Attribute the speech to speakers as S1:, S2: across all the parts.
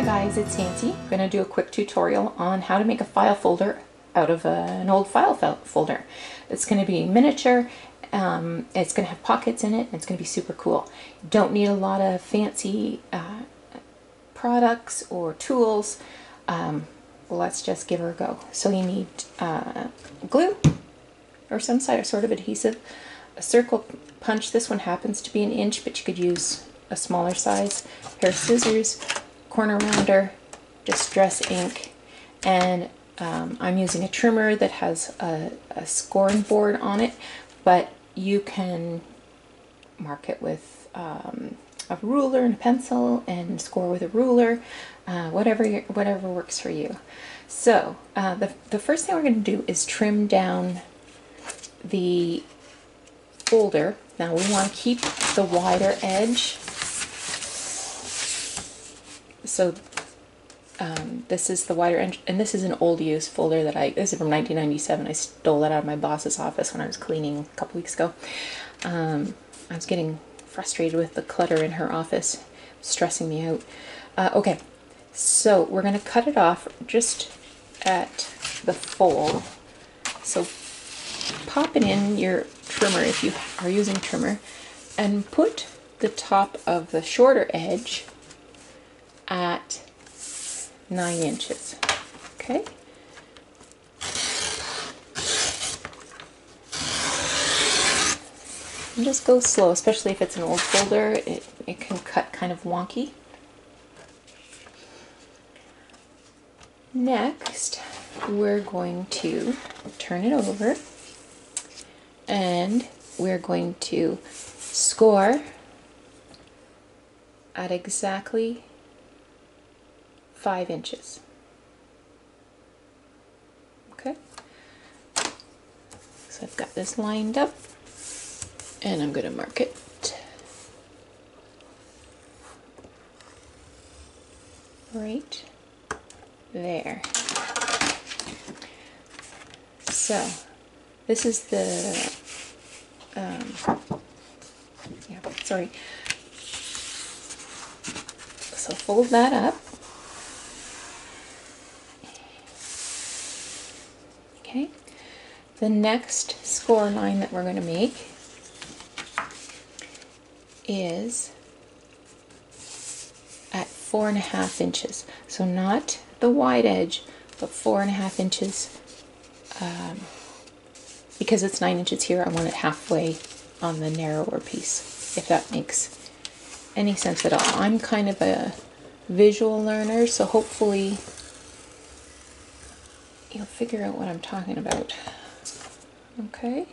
S1: guys, it's Nancy. I'm going to do a quick tutorial on how to make a file folder out of an old file folder. It's going to be miniature, it's going to have pockets in it, and it's going to be super cool. You don't need a lot of fancy products or tools. Let's just give her a go. So you need glue or some sort of adhesive, a circle punch. This one happens to be an inch, but you could use a smaller size, pair of scissors, corner rounder, distress ink, and I'm using a trimmer that has a scoring board on it, but you can mark it with a ruler and a pencil and score with a ruler, whatever works for you. So the first thing we're going to do is trim down the folder. Now we want to keep the wider edge. So this is the wider edge, and this is an old used folder that this is from 1997. I stole that out of my boss's office when I was cleaning a couple weeks ago. I was getting frustrated with the clutter in her office, stressing me out. Okay, so we're going to cut it off just at the fold. So pop it in your trimmer if you are using trimmer, and put the top of the shorter edge at 9 inches. Okay. And just go slow, especially if it's an old folder. It can cut kind of wonky. Next, we're going to turn it over, and we're going to score at exactly 5 inches. Okay, so I've got this lined up, and I'm going to mark it. Right there. So this is the sorry. So fold that up. Okay. The next score line that we're going to make is at 4.5 inches. So not the wide edge, but 4.5 inches. Because it's 9 inches here, I want it halfway on the narrower piece, if that makes any sense at all. I'm kind of a visual learner, so hopefully you'll figure out what I'm talking about. Okay.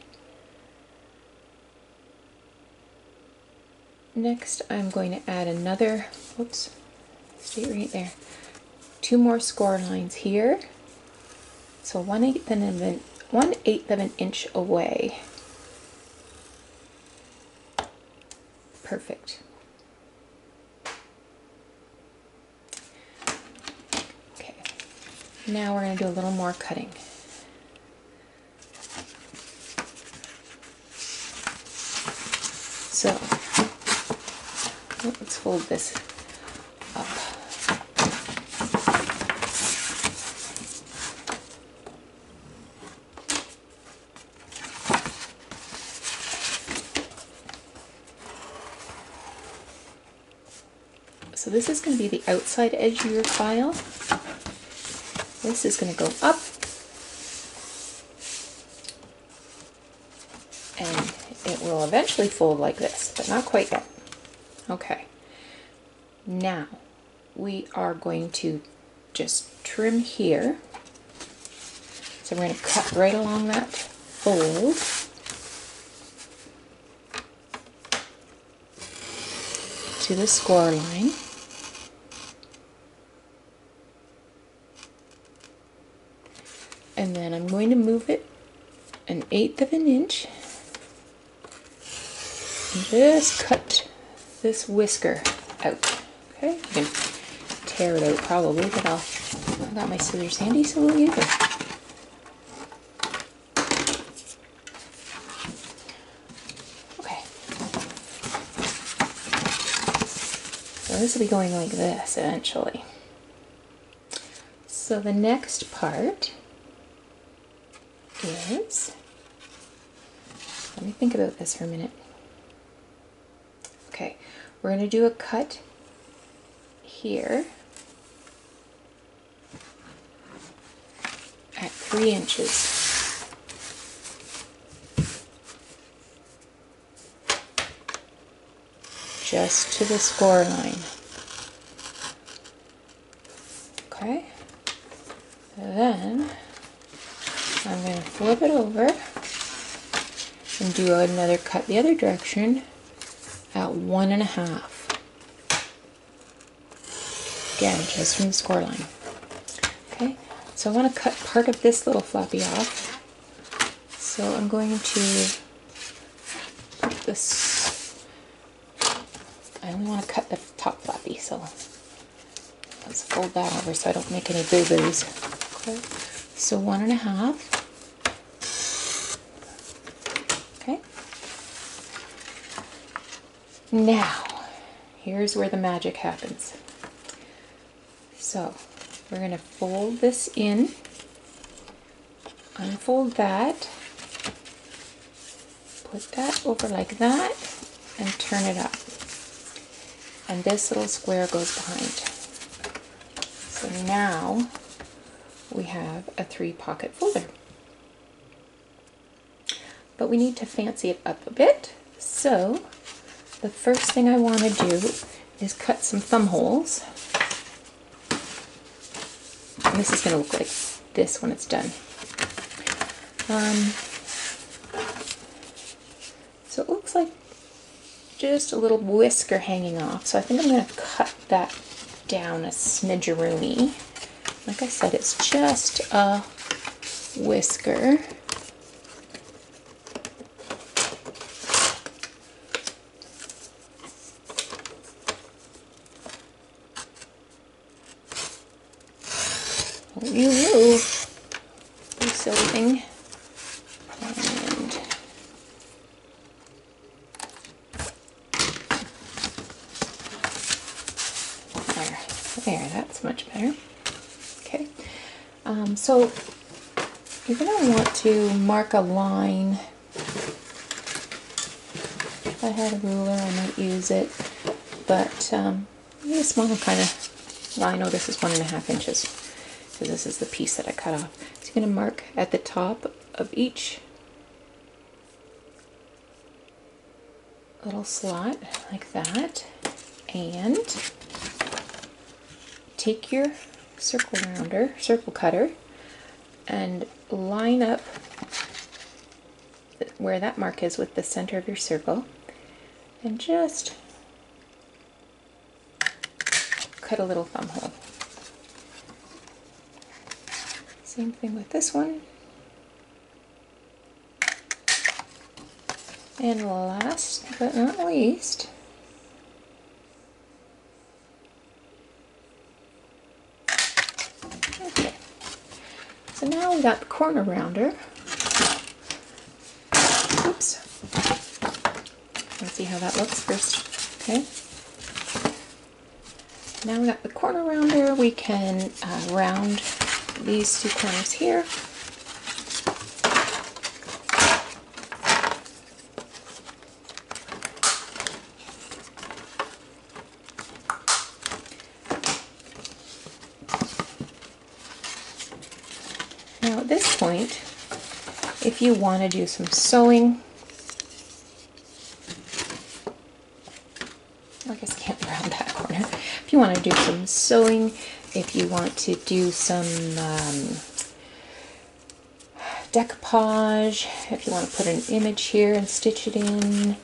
S1: Next, I'm going to add another, whoops, stay right there, 2 more score lines here. So 1/8 of an inch away. Perfect. Okay, now we're going to do a little more cutting. So let's fold this up. So this is going to be the outside edge of your file. This is going to go up, and it will eventually fold like this, but not quite yet. Okay, now we are going to just trim here. So we're going to cut right along that fold. To the score line. And then I'm going to move it 1/8 of an inch and just cut this whisker out. Okay, you can tear it out probably, but I've got my scissors handy, so we'll use it. Okay. So this will be going like this eventually. So the next part is, let me think about this for a minute. Okay, we're going to do a cut here at 3 inches. Just to the score line. Okay, then I'm going to flip it over and do another cut the other direction at 1.5. Again, just from the score line. Okay, so I want to cut part of this little floppy off. So I'm going to put this, I only want to cut the top floppy, so let's fold that over so I don't make any boo-boos. Okay, so 1.5. Okay. Now, here's where the magic happens. So, we're going to fold this in, unfold that, put that over like that, and turn it up. And this little square goes behind. So now we have a 3-pocket folder. But we need to fancy it up a bit. So the first thing I want to do is cut some thumb holes. And this is going to look like this when it's done. So it looks like just a little whisker hanging off. So I think I'm going to cut that down a smidgeroony. Like I said, it's just a whisker. You move, you silly thing. And there, that's much better. Okay, so you're going to want to mark a line. If I had a ruler, I might use it, but a small kind of line. Oh, this is 1.5 inches. So this is the piece that I cut off. So you're going to mark at the top of each little slot like that, and take your circle cutter, and line up where that mark is with the center of your circle, and just cut a little thumb hole. Same thing with this one. And last but not least, okay. So now we got the corner rounder. Oops. Let's see how that looks first. Okay. Now we got the corner rounder. We can round these 2 corners here. Now at this point, if you want to do some sewing, I guess I can't round that corner. If you want to do some sewing, if you want to do some decoupage, if you want to put an image here and stitch it in,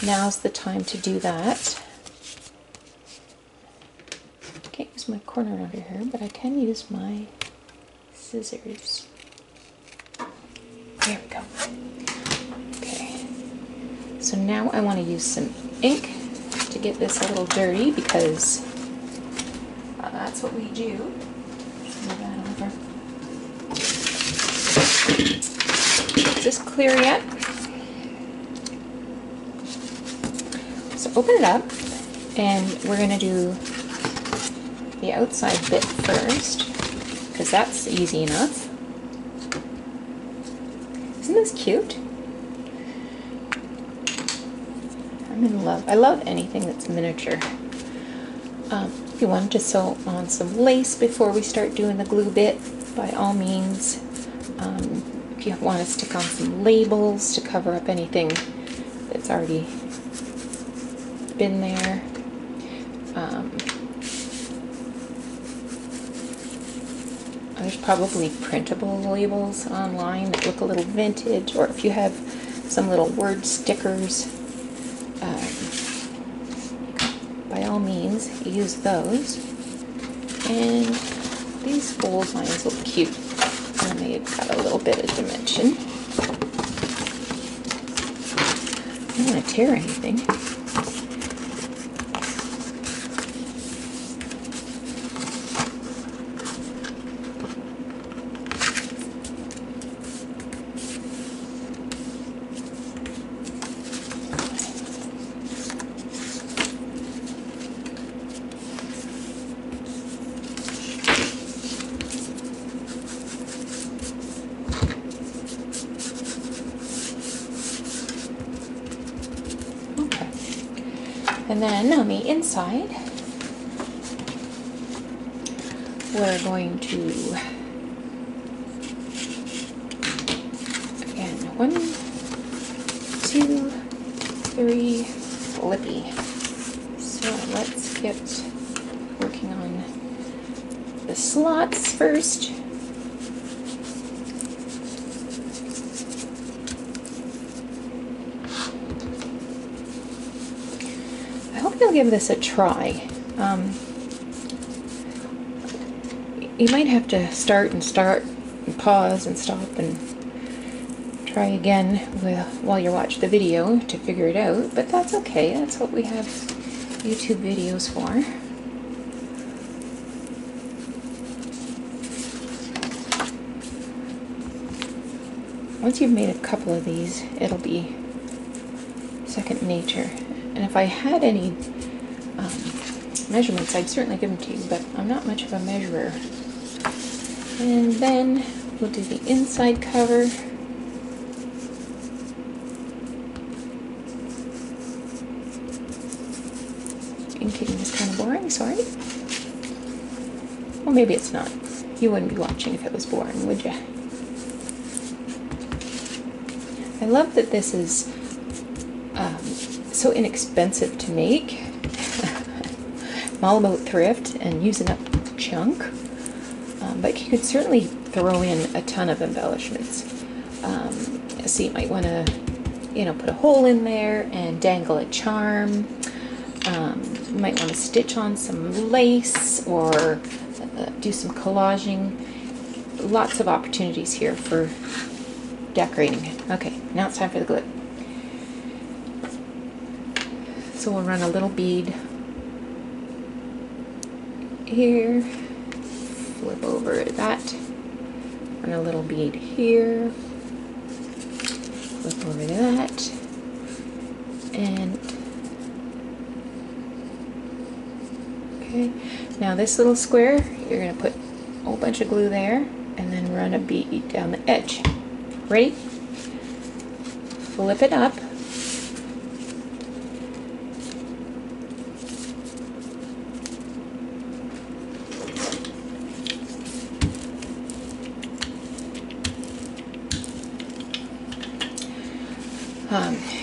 S1: now's the time to do that. I can't use my corner rounder here, but I can use my scissors. There we go. Okay, so now I want to use some ink to get this a little dirty, because that's what we do. Move that over. Is this clear yet? So open it up, and we're going to do the outside bit first, because that's easy enough. Isn't this cute? I'm in love. I love anything that's miniature. If you wanted to sew on some lace before we start doing the glue bit, by all means. If you want to stick on some labels to cover up anything that's already been there. There's probably printable labels online that look a little vintage, or if you have some little word stickers, by all means use those. And these fold lines look cute, and they've got a little bit of dimension. I don't want to tear anything. And then on the inside, we're going to, again, 1, 2, 3, flippy. So let's get working on the slots first. You'll give this a try. You might have to start and pause and stop and try again while you watch the video to figure it out, but that's okay. That's what we have YouTube videos for. Once you've made a couple of these, it'll be second nature. And if I had any measurements, I'd certainly give them to you, but I'm not much of a measurer. And then we'll do the inside cover. Inking is kind of boring, sorry. Well, maybe it's not. You wouldn't be watching if it was boring, would you? I love that this is so inexpensive to make. I'm all about thrift and using up junk, but you could certainly throw in a ton of embellishments. So you might want to, put a hole in there and dangle a charm. You might want to stitch on some lace or do some collaging. Lots of opportunities here for decorating. Okay, now it's time for the glue. So we'll run a little bead here, flip over that, run a little bead here, flip over that, and okay, now this little square, you're going to put a whole bunch of glue there, and then run a bead down the edge. Ready? Flip it up.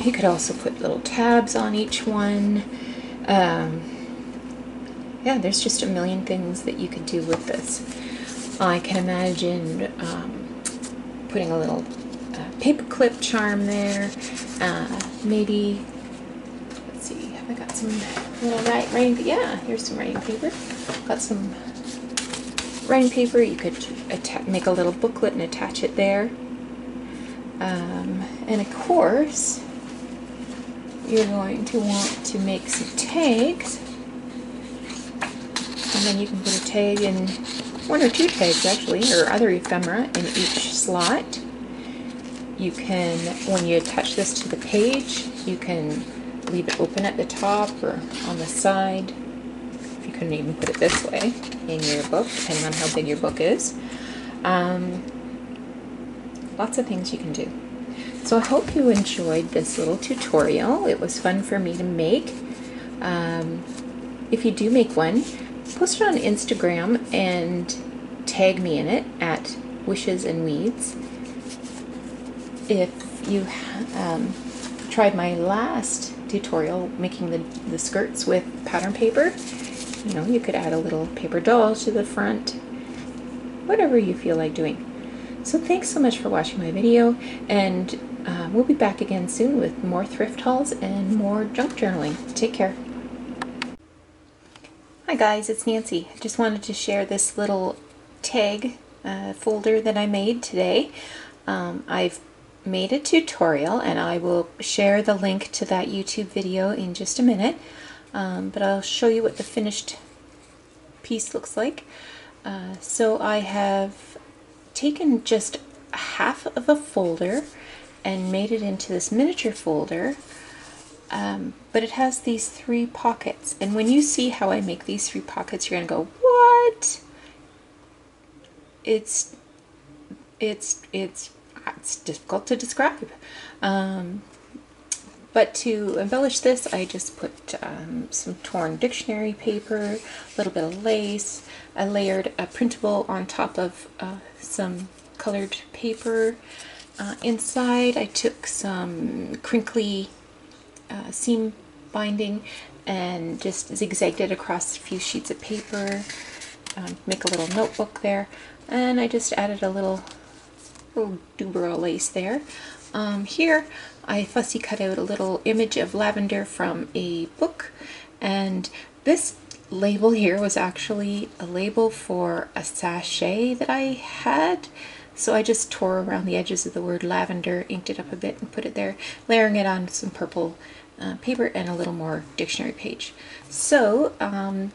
S1: You could also put little tabs on each one. Yeah, there's just a million things that you could do with this. I can imagine putting a little paper clip charm there. Maybe, let's see, have I got some little writing? Yeah, here's some writing paper. Got some writing paper. You could make a little booklet and attach it there. And of course, you're going to want to make some tags, and then you can put a tag in, 1 or 2 tags actually, or other ephemera in each slot. You can, when you attach this to the page, you can leave it open at the top or on the side. if you couldn't even put it this way in your book, depending on how big your book is. Lots of things you can do. So I hope you enjoyed this little tutorial. It was fun for me to make. If you do make one, post it on Instagram and tag me in it at Wishes and Weeds. If you tried my last tutorial making the skirts with pattern paper, you know, you could add a little paper doll to the front, whatever you feel like doing. So thanks so much for watching my video, and we'll be back again soon with more thrift hauls and more junk journaling. Take care. Hi guys, it's Nancy. I just wanted to share this little tag folder that I made today. I've made a tutorial and I will share the link to that YouTube video in just a minute, but I'll show you what the finished piece looks like. So I have taken just half of a folder and made it into this miniature folder, but it has these 3 pockets, and when you see how I make these 3 pockets, you're gonna go, what? It's difficult to describe. But to embellish this, I just put some torn dictionary paper, a little bit of lace. I layered a printable on top of some colored paper. Inside, I took some crinkly seam binding and just zigzagged it across a few sheets of paper. Make a little notebook there, and I just added a little Dubra lace there. Here I fussy cut out a little image of Lavender from a book, and this label here was actually a label for a sachet that I had, so I just tore around the edges of the word lavender, inked it up a bit and put it there, layering it on some purple paper and a little more dictionary page. So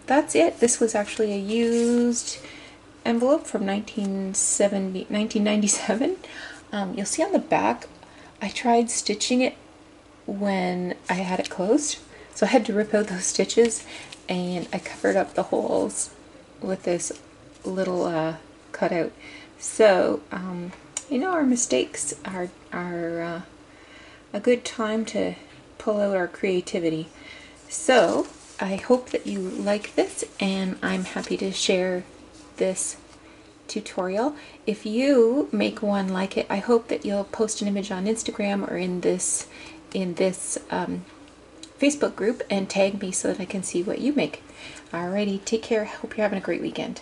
S1: that's it. This was actually a used envelope from 1997. You'll see on the back, I tried stitching it when I had it closed, so I had to rip out those stitches, and I covered up the holes with this little cutout. So you know, our mistakes are a good time to pull out our creativity. So I hope that you like this, and I'm happy to share this tutorial. If you make one like it, I hope that you'll post an image on Instagram or in this Facebook group and tag me so that I can see what you make. Alrighty, take care. Hope you're having a great weekend.